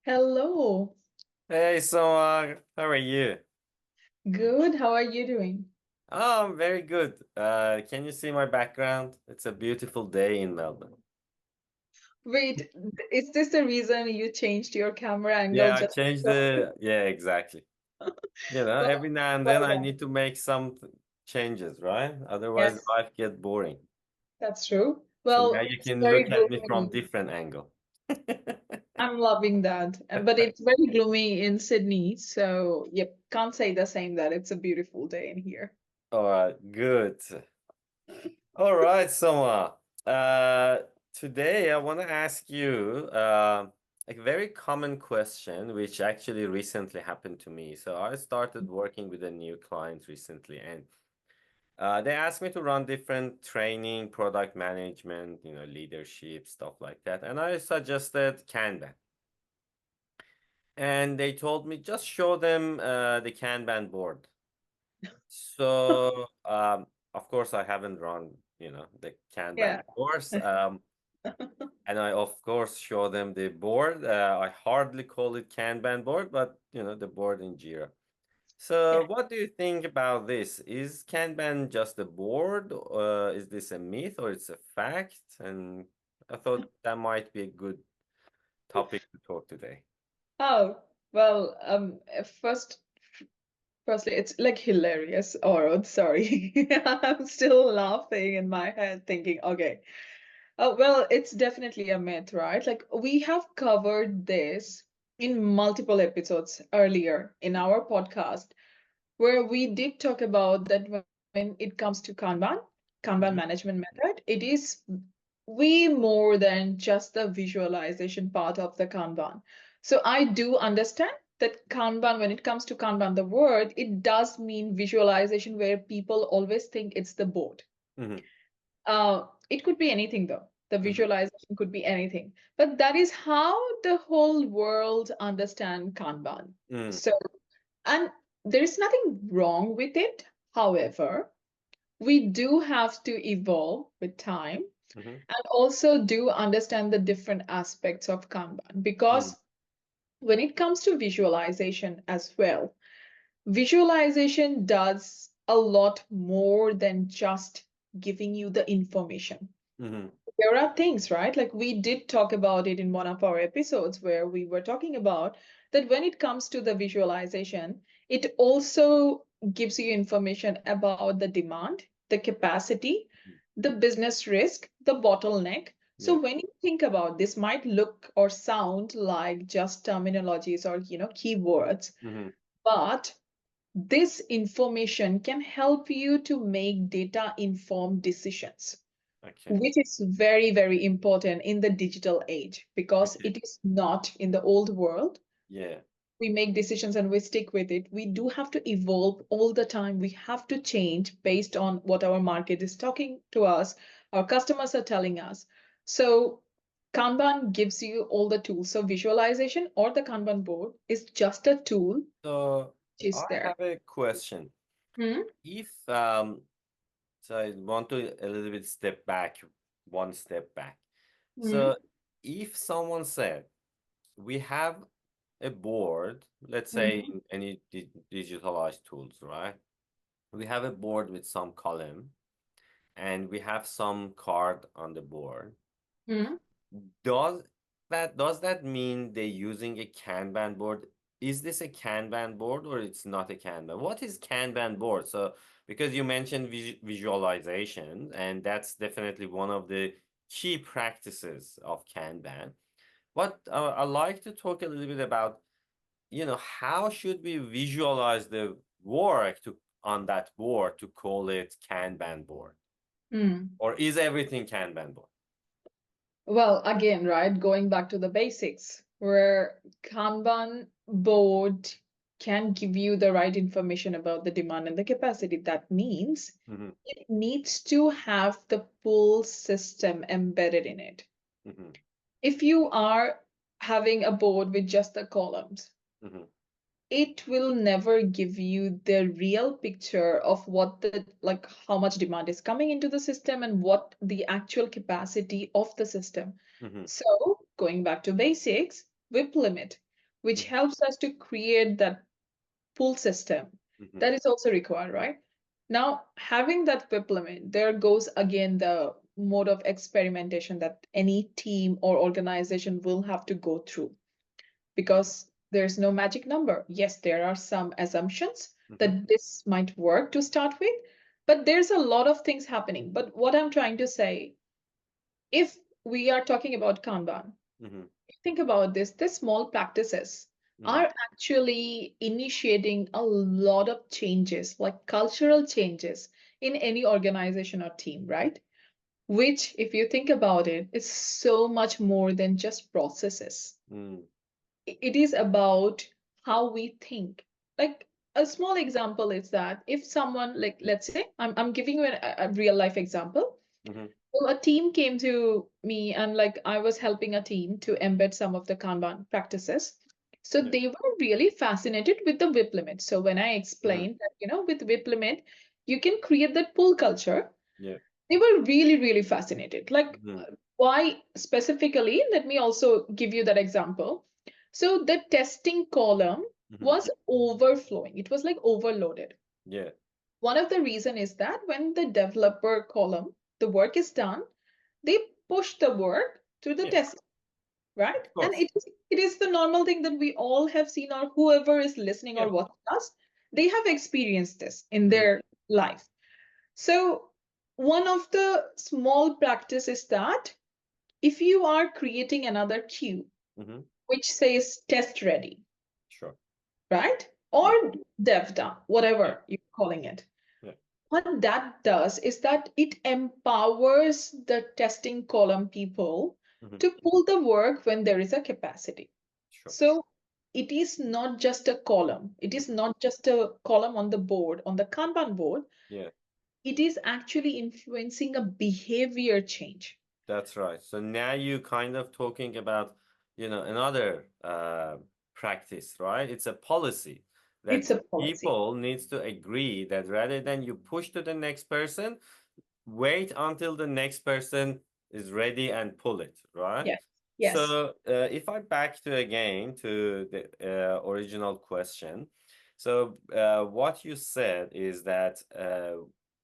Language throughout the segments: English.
Hello. Hey, so how are you? Good. How are you doing? Oh, I'm very good. Can you see my background? It's a beautiful day in Melbourne. Wait, is this the reason you changed your camera angle Yeah, I just changed so? yeah, exactly. Well, Every now and then well I done. need to make some changes, right? Otherwise Yes, life get boring. that's true. So now Well, you it's can very look at me from gloomy. different angle. I'm loving that. But it's very gloomy in Sydney, so yep, can't say the same that it's a beautiful day in here. All right, good. All right, Soma. Today I want to ask you a very common question, which actually recently happened to me. So I started working with a new client recently, and they asked me to run different training, product management, leadership, stuff like that. And I suggested Kanban. And they told me just show them the Kanban board. So, of course, I haven't run, the Kanban Yeah. course. And I, of course, show them the board. I hardly call it Kanban board, but, the board in Jira. So, Yeah. what do you think about this? Is Kanban just a board? Is this a myth or it's a fact? And I thought that might be a good topic to talk today. Oh, well, firstly, it's like hilarious, Orod, sorry. I'm still laughing in my head, thinking, okay. Oh, well, it's definitely a myth, right? Like we have covered this in multiple episodes earlier in our podcast, where we did talk about that when it comes to Kanban Mhm. management method, it is way more than just the visualization part of the Kanban. So I do understand that Kanban, when it comes to Kanban, the word, it does mean visualization where people always think it's the board. Mhm. It could be anything though. The Mhm. visualization could be anything. But that is how the whole world understand Kanban. Mhm. So, and there is nothing wrong with it. However, we do have to evolve with time Mhm. and also do understand the different aspects of Kanban Mhm. because when it comes to visualization as well, visualization does a lot more than just giving you the information. Mhm. There are things, right? Like we did talk about it in one of our episodes where we were talking about that when it comes to the visualization, it also gives you information about the demand, the capacity, the business risk, the bottleneck. So Yeah. when you think about this, might look or sound like just terminologies or keywords, Mhm. but this information can help you to make data informed decisions, Okay. which is very, very important in the digital age because Okay. it is not in the old world. Yeah. We make decisions and we stick with it. We do have to evolve all the time. We have to change based on what our market is talking to us, our customers are telling us. So, Kanban gives you all the tools. So, visualization or the Kanban board is just a tool which So is I there. have a question. Hmm? If so I want to a little bit step back, one step back. Hmm? So if someone said we have a board, let's say Hmm? in any digitalized tools, right? We have a board with some column and we have some card on the board. Hmm? Does does that mean they're using a Kanban board? Is this a Kanban board or it's not a Kanban? What is Kanban board? So because you mentioned visualization, and that's definitely one of the key practices of Kanban. But I like to talk a little bit about, how should we visualize the work to on that board to call it Kanban board? Hmm. Or is everything Kanban board? Well, again, right, going back to the basics, where Kanban board can give you the right information about the demand and the capacity. That means Hmm. it needs to have the full system embedded in it. Hmm. If you are having a board with just the columns, Hmm. it will never give you the real picture of what the like how much demand is coming into the system and what the actual capacity of the system. Hmm. So going back to basics, WIP limit. which Mhm. helps us to create that pull system Mhm. that is also required, right? Now, having that WIP limit, there goes again the mode of experimentation that any team or organization will have to go through because there's no magic number. Yes, there are some assumptions Mhm. that this might work to start with, but there's a lot of things happening. But what I'm trying to say, if we are talking about Kanban, Mhm. think about this, these small practices Mhm. are actually initiating a lot of changes, like cultural changes in any organization or team, right? Which, if you think about it, is so much more than just processes. Mm. It is about how we think. Like a small example is that if someone, like, let's say, I'm giving you a real life example. Mhm. Well, a team came to me and like I was helping a team to embed some of the Kanban practices. So Yeah. they were really fascinated with the WIP limit. So when I Mhm. explained that, with WIP limit, you can create that pull culture, Yeah. they were really, really fascinated. Like, Mhm. why specifically? Let me also give you that example. So the testing column Mhm. was overflowing. It was like overloaded. Yeah. One of the reason is that when the developer column, the work is done, they push the work to the Yeah. test, right? Of And course. it is the normal thing that we all have seen, or whoever is listening Yeah. or watching us, they have experienced this in Mhm. their life. So one of the small practice is that if you are creating another queue Mhm. which says test ready, Sure. right? Or Yeah. dev done, Yeah. whatever you're calling it. Yeah. What that does is that it empowers the testing column people Mhm. to pull the work when there is a capacity. Sure. So it is not just a column. It is Mhm. not just a column on the board, on the Kanban board. Yeah. It is actually influencing a behavior change. That's right. So now you kind of talking about, another practice, right? It's a policy It's that a policy. people needs to agree that rather than you push to the next person, wait until the next person is ready and pull it, right? Yes. Yes. So if I back to again to the original question, so what you said is that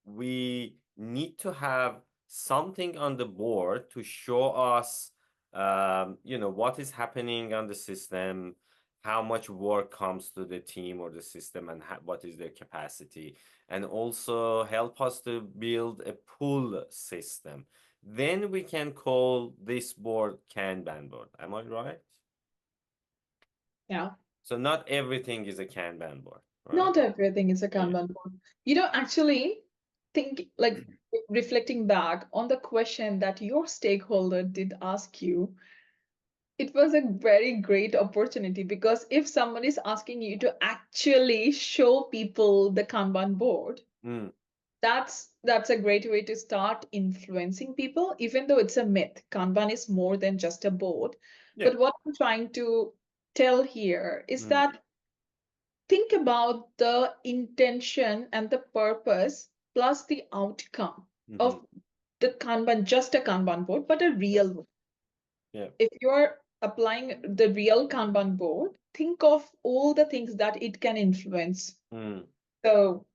we need to have something on the board to show us, what is happening on the system, how much work comes to the team or the system, and what is their capacity, and also help us to build a pull system. Then we can call this board Kanban board. Am I right? Yeah. So not everything is a Kanban board, right? Not everything is a Yeah. Kanban board. Actually, think like reflecting back on the question that your stakeholder did ask you, it was a very great opportunity because if someone is asking you to actually show people the Kanban board, Mm, that's a great way to start influencing people, even though it's a myth. Kanban is more than just a board. yeah. But what I'm trying to tell here is Mm, that think about the intention and the purpose plus the outcome mm-hmm. of the Kanban, just a Kanban board, but a Yeah. real one. Yeah. If you're applying the real Kanban board, think of all the things that it can influence. Mm, So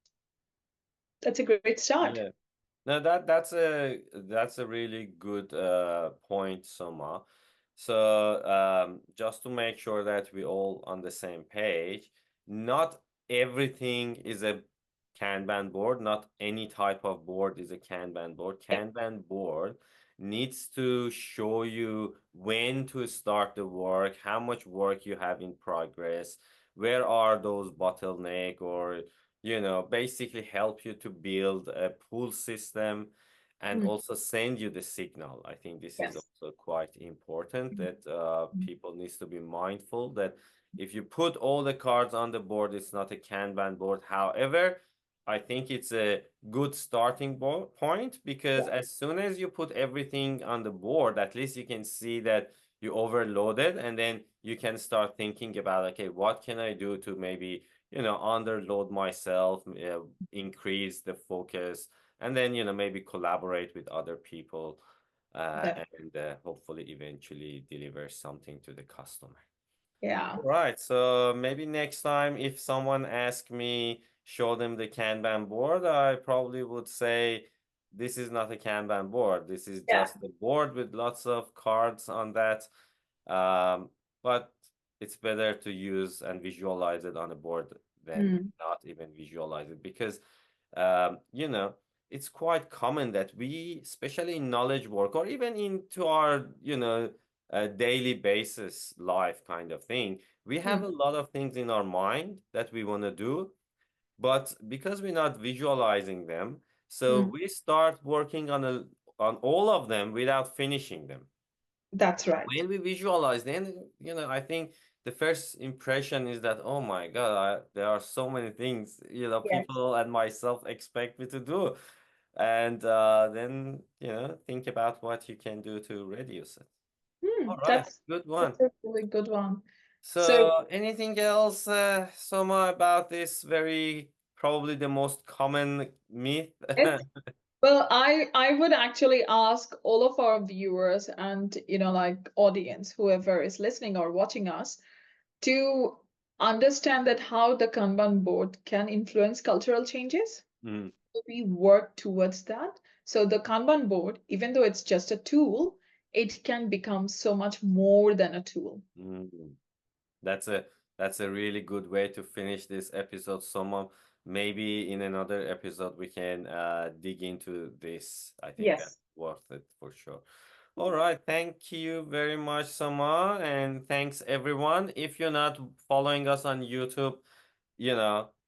that's a great start. yeah. No, that's a really good point, Soma. So just to make sure that we all on the same page, not everything is a Kanban board. Not any type of board is a Kanban board. Yeah. Kanban board needs to show you when to start the work, how much work you have in progress, where are those bottleneck, or basically help you to build a pull system and Mm, also send you the signal. I think this is yes. also quite important Mm, that mm, people needs to be mindful that if you put all the cards on the board, it's not a Kanban board. However, I think it's a good starting point because yeah. as soon as you put everything on the board, at least you can see that you overloaded, and then you can start thinking about, okay, what can I do to maybe underload myself, increase the focus, and then, maybe collaborate with other people, Def- and hopefully eventually deliver something to the customer. Yeah. Right. So maybe next time if someone asks me, show them the Kanban board, I probably would say this is not a Kanban board. This is Yeah. just a board with lots of cards on that. Um, but it's better to use and visualize it on a board than Mm, not even visualize it because you know, it's quite common that we, especially in knowledge work or even into our, daily basis life kind of thing, we have mm, a lot of things in our mind that we want to do, but because we're not visualizing them, so mm. we start working on all of them without finishing them. That's right. When we visualize, then I think the first impression is that, oh my God, there are so many things Yes. people and myself expect me to do, and then think about what you can do to reduce it. All right, That's good one. that's a really good one. So So, anything else, Soma, about this very probably the most common myth? it's well, I would actually ask all of our viewers and like audience, whoever is listening or watching us, to understand that how the Kanban board can influence cultural changes. Mm, We work towards that. So the Kanban board, even though it's just a tool, it can become so much more than a tool. mm. That's a really good way to finish this episode. Someone maybe in another episode we can dig into this. I think that's Yes. worth it for sure. All right, thank you very much, Sama, and thanks everyone. If you're not following us on YouTube,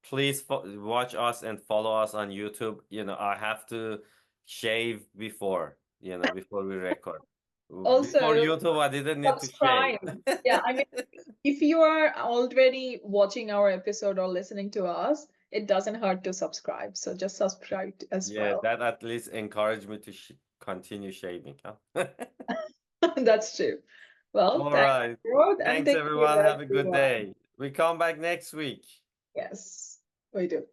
please watch us and follow us on YouTube. I have to shave before we record. Before Also, YouTube, I didn't need to shave. subscribe. Yeah, I mean, if you are already watching our episode or listening to us, it doesn't hurt to subscribe. So just subscribe as Yeah, well. that at least encouraged me to continue shaving, huh? That's true. Well, All thank right. you, Rod, and Thanks, thank you, everyone. Have a good everyone. day. We come back next week. Yes, we do.